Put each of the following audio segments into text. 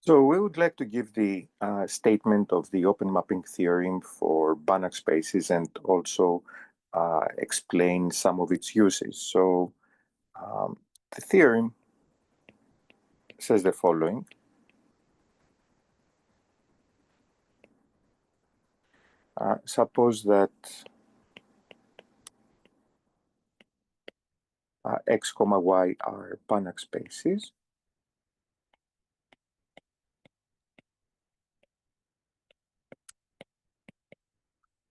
So we would like to give the statement of the open mapping theorem for Banach spaces and also explain some of its uses. So the theorem says the following. Suppose that x, y are Banach spaces.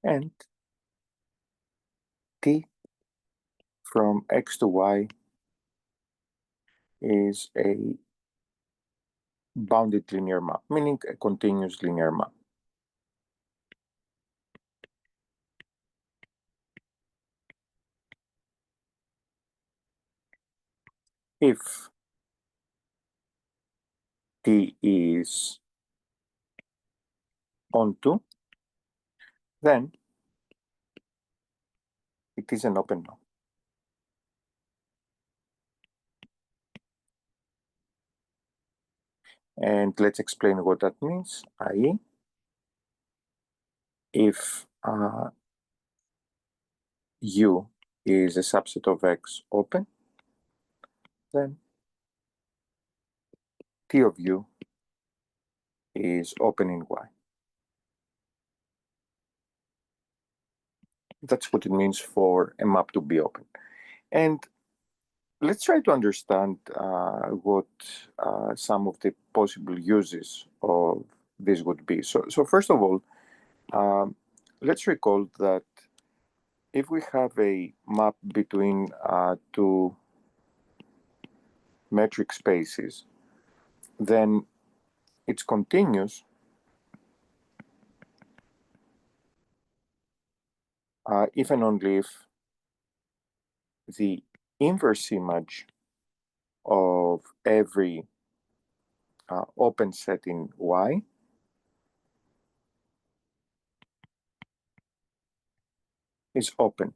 And t from x to y is a bounded linear map, meaning a continuous linear map. If t is onto, then it is an open map. And let's explain what that means, i.e., if U is a subset of X open, then T of U is open in Y. That's what it means for a map to be open. And let's try to understand what some of the possible uses of this would be. So first of all, let's recall that if we have a map between two metric spaces, then it's continuous if and only if the inverse image of every open set in Y is open.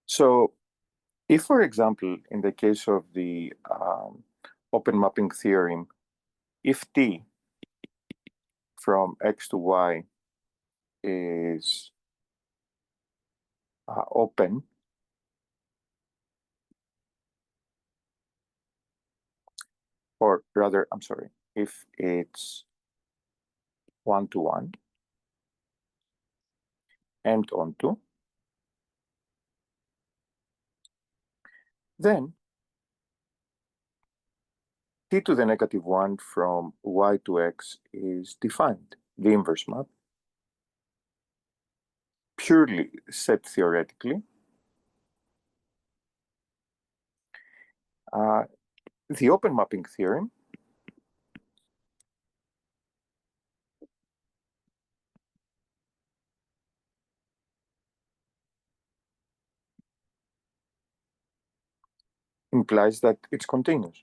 So if, for example, in the case of the open mapping theorem, if T from X to Y is open, or rather, I'm sorry, if it's one-to-one and onto, then T to the negative 1 from Y to X is defined, the inverse map, purely set theoretically. The open mapping theorem implies that it's continuous.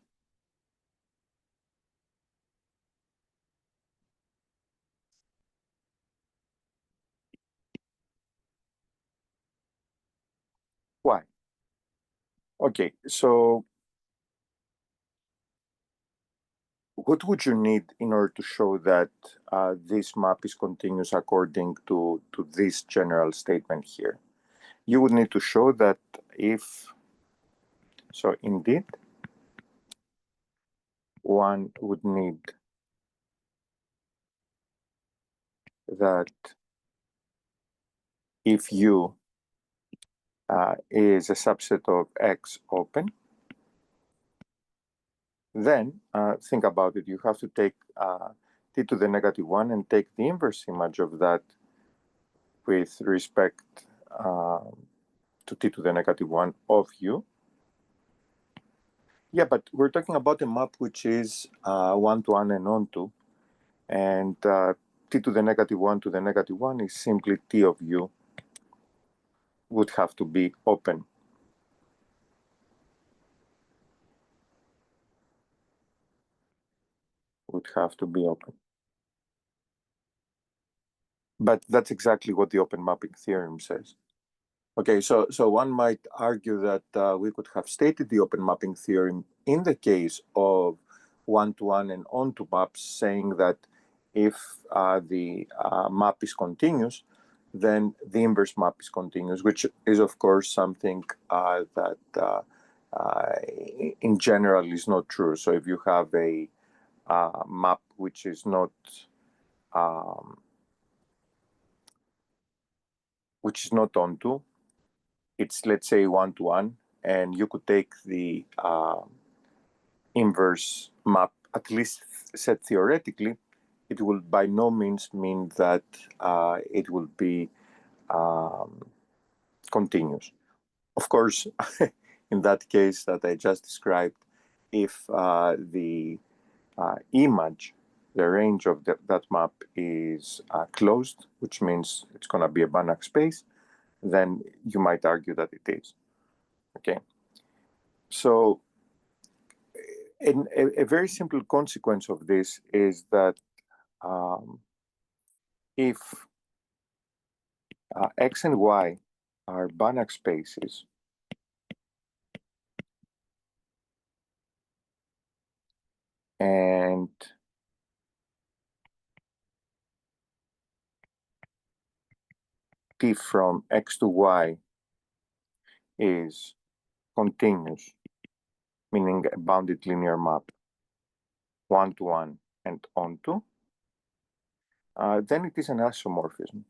Why? Okay, so what would you need in order to show that this map is continuous according to this general statement here? You would need to show that if, so indeed, one would need that if U is a subset of X open, then think about it. You have to take T to the negative 1 and take the inverse image of that with respect to T to the negative 1 of U. Yeah, but we're talking about a map which is one-to-one and onto, and T to the negative 1 to the negative 1 is simply T of U would have to be open. Would have to be open. But that's exactly what the open mapping theorem says. Okay, so one might argue that we could have stated the open mapping theorem in the case of one-to-one and on-to maps, saying that if the map is continuous, then the inverse map is continuous, which is, of course, something that in general is not true. So if you have a map which is not um, onto, it's, let's say, one-to-one, and you could take the inverse map, at least set theoretically, it will by no means mean that it will be continuous. Of course, in that case that I just described, if the image, the range of that map is closed, which means it's going to be a Banach space, then you might argue that it is. Okay. So a very simple consequence of this is that if X and Y are Banach spaces, and T from X to Y is continuous, meaning a bounded linear map, one-to-one and onto, then it is an isomorphism.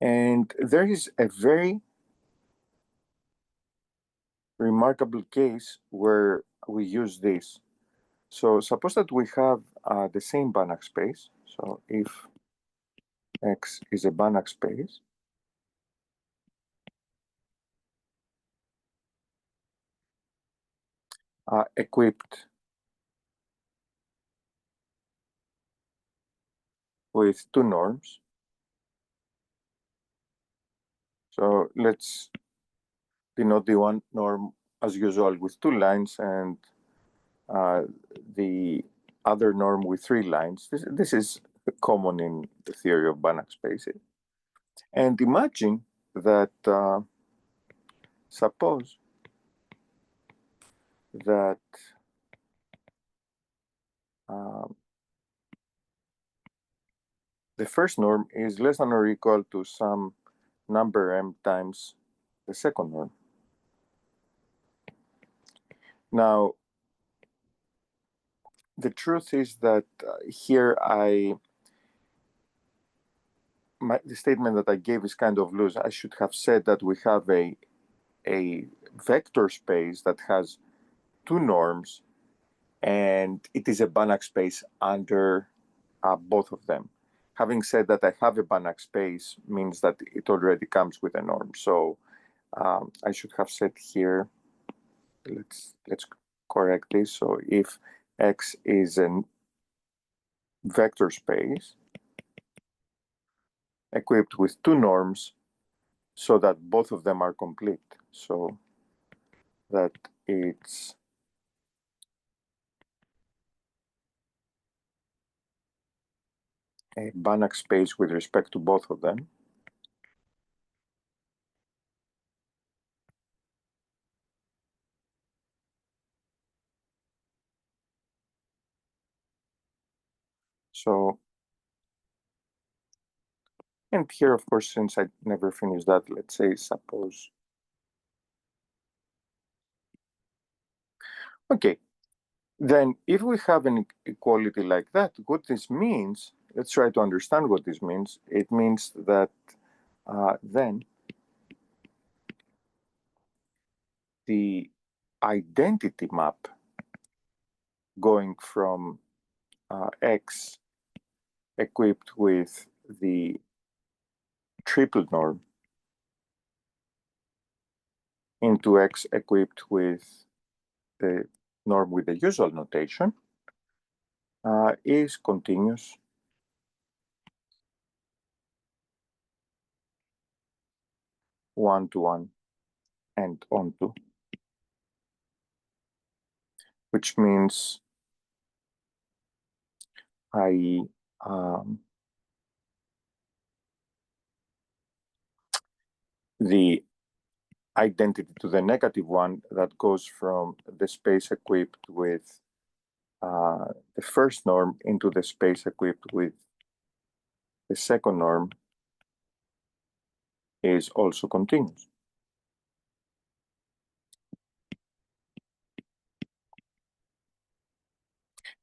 And there is a very remarkable case where we use this. So suppose that we have the same Banach space. So if X is a Banach space, equipped with two norms. So let's denote the one norm as usual with two lines and the other norm with three lines. This is common in the theory of Banach spaces. And imagine that suppose that the first norm is less than or equal to some number m times the second norm. Now, the truth is that here the statement that I gave is kind of loose. I should have said that we have a vector space that has two norms, and it is a Banach space under both of them. Having said that, I have a Banach space means that it already comes with a norm. So I should have said here, let's correct this. So if X is a vector space equipped with two norms so that both of them are complete. So that it's a Banach space with respect to both of them. So, and here, of course, since I never finished that, let's say, suppose. Okay, then if we have an equality like that, what this means, let's try to understand what this means. It means that then the identity map going from X equipped with the triple norm into X equipped with the norm with the usual notation is continuous one-to-one and onto. which means the identity to the negative one that goes from the space equipped with the first norm into the space equipped with the second norm is also continuous.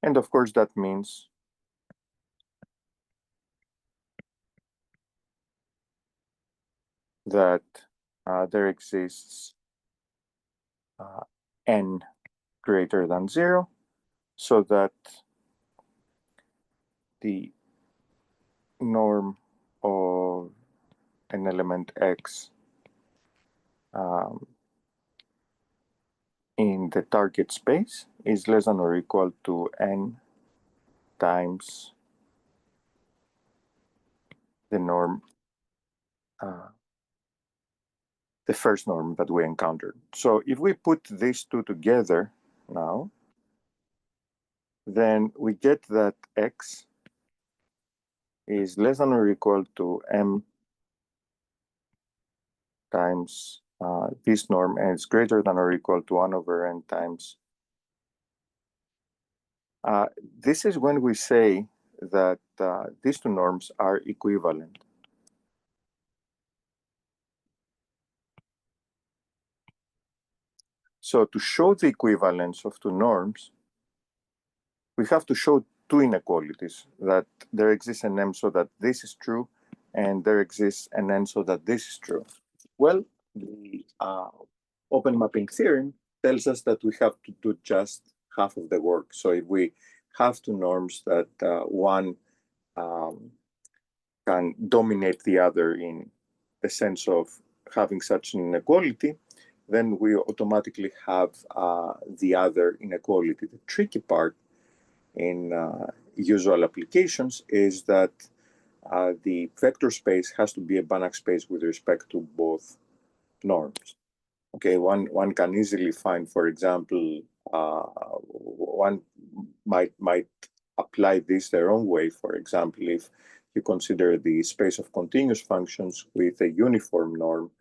And of course, that means that there exists n greater than 0, so that the norm of an element x in the target space is less than or equal to n times the norm, the first norm that we encountered. So if we put these two together now, then we get that x is less than or equal to m times this norm, and it's greater than or equal to 1 over n times. This is when we say that these two norms are equivalent. So to show the equivalence of two norms, we have to show two inequalities, that there exists an m so that this is true, and there exists an n so that this is true. Well, the open mapping theorem tells us that we have to do just half of the work. So if we have two norms that one can dominate the other in the sense of having such an inequality, then we automatically have the other inequality. The tricky part in usual applications is that the vector space has to be a Banach space with respect to both norms. Okay, one can easily find, for example, one might apply this their own way. For example, if you consider the space of continuous functions with a uniform norm,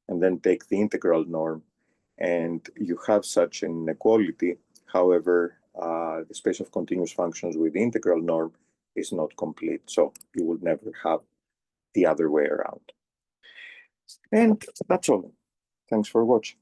and then take the integral norm, and you have such an inequality. However, the space of continuous functions with the integral norm is not complete, so you will never have the other way around. And that's all. Thanks for watching.